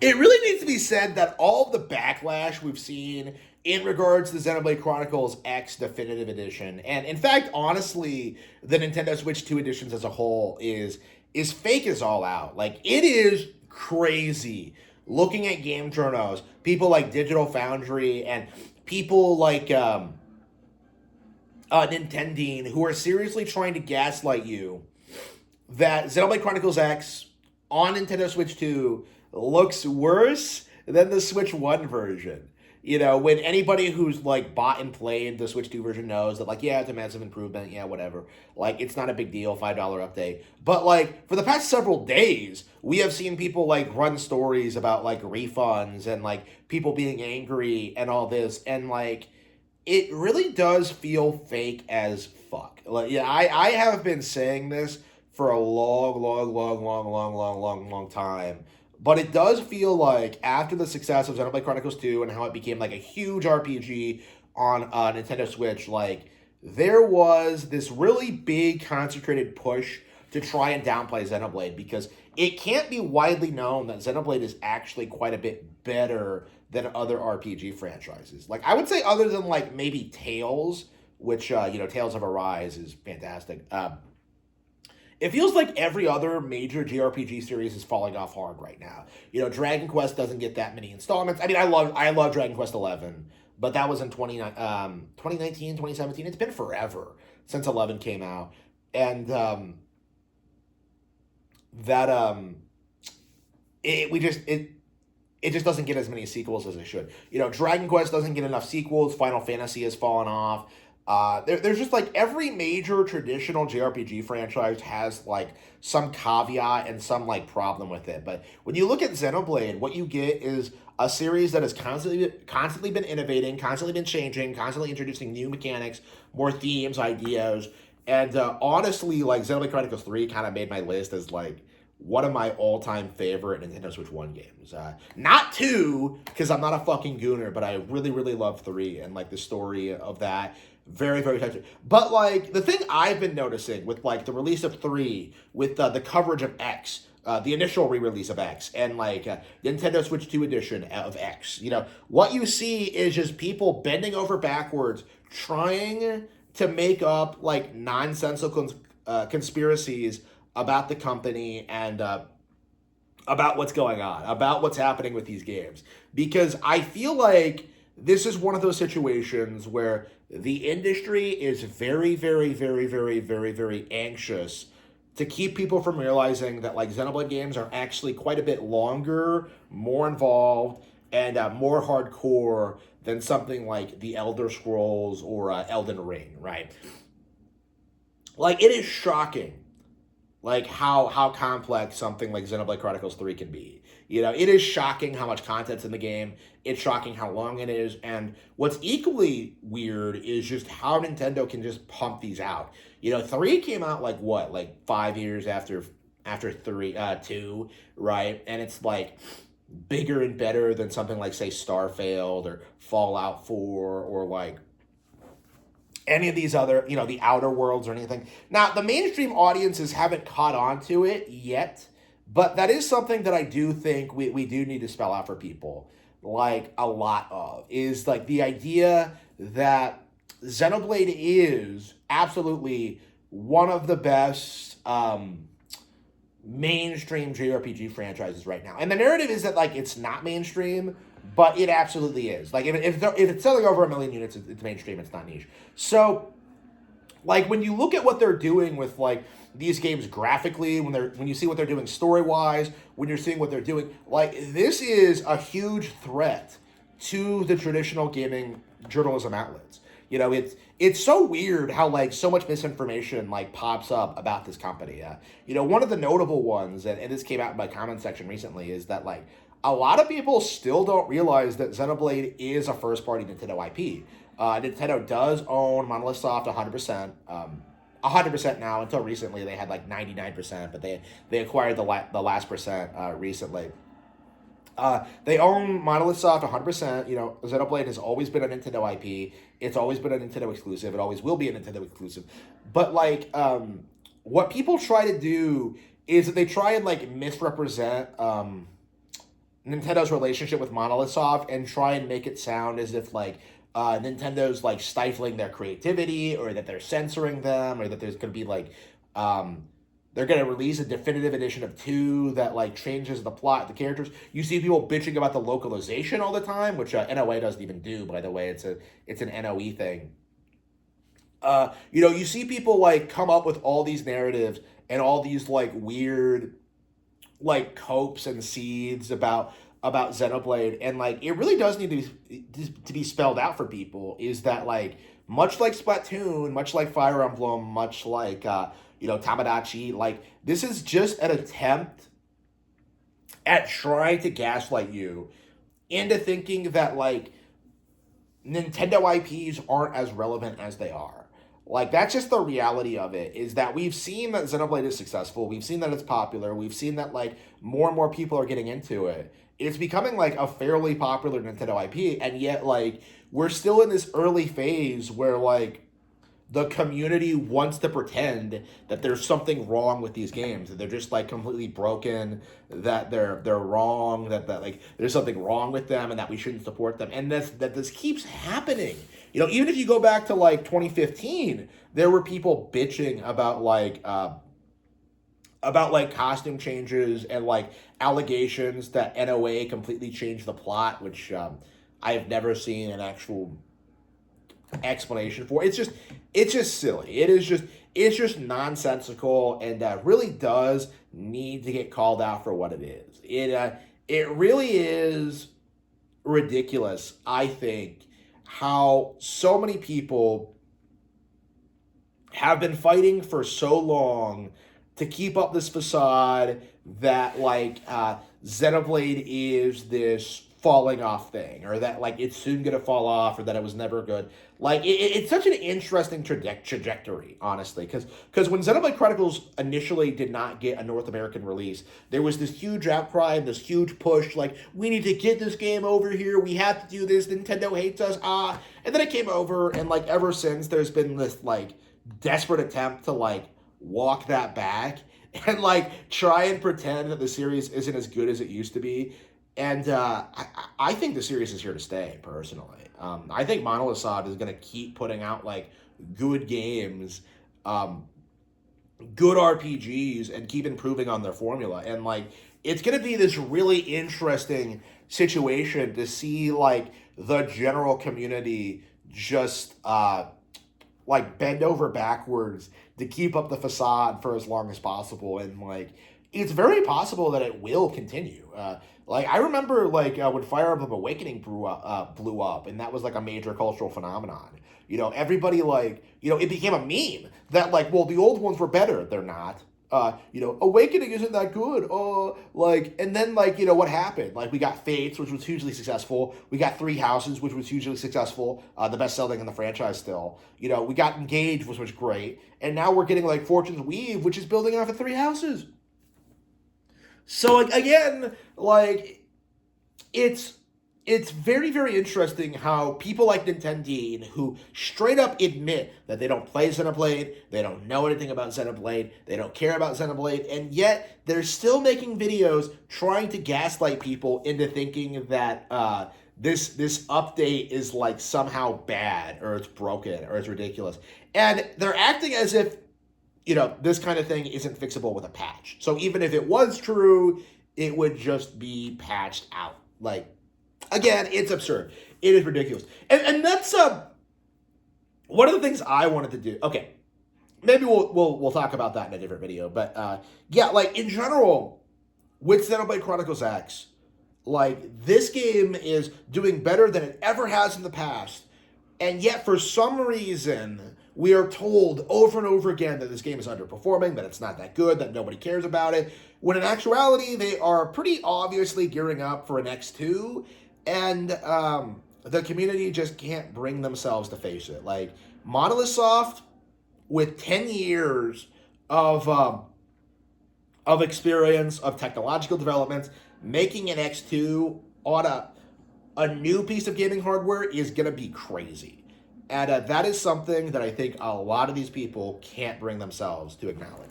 It really needs to be said that all of the backlash we've seen in regards to the Xenoblade Chronicles X Definitive Edition, and in fact, honestly, the Nintendo Switch 2 editions as a whole is fake as all out. Like it is crazy looking at game journals, people like Digital Foundry and people like Nintendine who are seriously trying to gaslight you that Xenoblade Chronicles X on Nintendo Switch 2 looks worse than the Switch 1 version. You know, when anybody who's like bought and played the Switch 2 version knows that, like, yeah, it's a massive improvement, yeah, whatever. Like, it's not a big deal, $5 update. But, like, for the past several days, we have seen people, like, run stories about, like, refunds and, like, people being angry and all this. And, like, it really does feel fake as fuck. Like, yeah, I have been saying this for a long time. But it does feel like after the success of Xenoblade Chronicles 2 and how it became like a huge RPG on Nintendo Switch, like there was this really big concentrated push to try and downplay Xenoblade because it can't be widely known that Xenoblade is actually quite a bit better than other RPG franchises. Like I would say other than like maybe Tales, which Tales of Arise is fantastic. It feels like every other major JRPG series is falling off hard right now. You know, Dragon Quest doesn't get that many installments. I mean, I love Dragon Quest 11, but that was in 2019, 2017. It's been forever since 11 came out. And that it we just it just doesn't get as many sequels as it should. You know, Dragon Quest doesn't get enough sequels. Final Fantasy has fallen off. There's just like every major traditional JRPG franchise has like some caveat and some like problem with it. But when you look at Xenoblade, what you get is a series that has constantly been innovating, constantly been changing, constantly introducing new mechanics, more themes, ideas, and honestly, like Xenoblade Chronicles 3 kind of made my list as like one of my all-time favorite Nintendo Switch 1 games. Not 2, because I'm not a fucking gooner, but I really, really love 3 and like the story of that. Very, very touching. But like the thing I've been noticing with like the release of 3, with the coverage of X, the initial re-release of X, and like Nintendo Switch 2 edition of X, what you see is just people bending over backwards trying to make up like nonsensical conspiracies about the company and about what's going on, about what's happening with these games. Because I feel like this is one of those situations where the industry is very, very, very, very, very, very anxious to keep people from realizing that like Xenoblade games are actually quite a bit longer, more involved, and more hardcore than something like the Elder Scrolls or Elden Ring, right? Like it is shocking like how complex something like Xenoblade Chronicles 3 can be. It is shocking how much content's in the game. It's shocking how long it is. And what's equally weird is just how Nintendo can just pump these out. 3 came out like what? Like 5 years after 2, right? And it's like bigger and better than something like say Starfield or Fallout 4 or like any of these other, the Outer Worlds or anything. Now, the mainstream audiences haven't caught on to it yet, but that is something that I do think we do need to spell out for people, like a lot of, is like the idea that Xenoblade is absolutely one of the best mainstream JRPG franchises right now. And the narrative is that like it's not mainstream, but it absolutely is. Like if it's selling over 1 million units, it's mainstream. It's not niche. So, like when you look at what they're doing with like these games graphically, when you see what they're doing story wise, when you're seeing what they're doing, like this is a huge threat to the traditional gaming journalism outlets. It's so weird how like so much misinformation like pops up about this company. One of the notable ones, and this came out in my comment section recently, is that like a lot of people still don't realize that Xenoblade is a first-party Nintendo IP. Nintendo does own Monolith Soft 100%. 100% now. Until recently, they had like 99%, but they acquired the last percent recently. They own Monolith Soft 100%. Xenoblade has always been a Nintendo IP. It's always been a Nintendo exclusive. It always will be a Nintendo exclusive. But like, what people try to do is that they try and like misrepresent Nintendo's relationship with Monolith Soft and try and make it sound as if like Nintendo's like stifling their creativity, or that they're censoring them, or that there's going to be like they're going to release a definitive edition of 2 that like changes the plot, the characters. You see people bitching about the localization all the time, which NOA doesn't even do, by the way. It's an NOE thing. You see people like come up with all these narratives and all these like weird like copes and seeds about Xenoblade, and like it really does need to be spelled out for people, is that like much like Splatoon, much like Fire Emblem, much like Tamagotchi, like this is just an attempt at trying to gaslight you into thinking that like Nintendo IPs aren't as relevant as they are. Like, that's just the reality of it, is that we've seen that Xenoblade is successful. We've seen that it's popular. We've seen that, like, more and more people are getting into it. It's becoming, like, a fairly popular Nintendo IP, and yet, like, we're still in this early phase where, like, the community wants to pretend that there's something wrong with these games, that they're just like completely broken, that they're wrong, that like there's something wrong with them, and that we shouldn't support them, and that this keeps happening. Even if you go back to like 2015, there were people bitching about like costume changes and like allegations that NOA completely changed the plot, which I have never seen an actual explanation for. It's just silly. It's just nonsensical, and really does need to get called out for what it is. It really is ridiculous, I think, how so many people have been fighting for so long to keep up this facade that like Xenoblade is this falling off thing, or that like it's soon gonna fall off, or that it was never good. Like it's such an interesting trajectory, honestly, because when Xenoblade Chronicles initially did not get a North American release, there was this huge outcry and this huge push, like, we need to get this game over here, we have to do this, Nintendo hates us, and then it came over, and like ever since there's been this like desperate attempt to like walk that back and like try and pretend that the series isn't as good as it used to be. And I think the series is here to stay, personally. I think Monolith Soft is going to keep putting out, like, good games, good RPGs, and keep improving on their formula. And, like, it's going to be this really interesting situation to see, like, the general community just, like, bend over backwards to keep up the facade for as long as possible. And, like, it's very possible that it will continue. Like, I remember, like, when Fire Emblem Awakening blew up, and that was, like, a major cultural phenomenon. Everybody, like, it became a meme that, like, well, the old ones were better. They're not. Awakening isn't that good. And then, like, what happened? Like, we got Fates, which was hugely successful. We got Three Houses, which was hugely successful. The best selling in the franchise still. We got Engaged, which was great. And now we're getting, like, Fortune's Weave, which is building off of Three Houses. So, like, again, like, it's very, very interesting how people like Nintendo, who straight up admit that they don't play Xenoblade, they don't know anything about Xenoblade, they don't care about Xenoblade, and yet they're still making videos trying to gaslight people into thinking that this update is, like, somehow bad, or it's broken, or it's ridiculous. And they're acting as if this kind of thing isn't fixable with a patch. So even if it was true, it would just be patched out. Like, again, it's absurd. It is ridiculous. And that's one of the things I wanted to do. Okay, maybe we'll talk about that in a different video. But yeah, like, in general, with Xenoblade Chronicles X, like, this game is doing better than it ever has in the past. And yet, for some reason, we are told over and over again that this game is underperforming, that it's not that good, that nobody cares about it, when in actuality, they are pretty obviously gearing up for an X2, and the community just can't bring themselves to face it. Like, Monolith Soft, with 10 years of experience, of technological developments, making an X2 on a new piece of gaming hardware is going to be crazy. And that is something that I think a lot of these people can't bring themselves to acknowledge.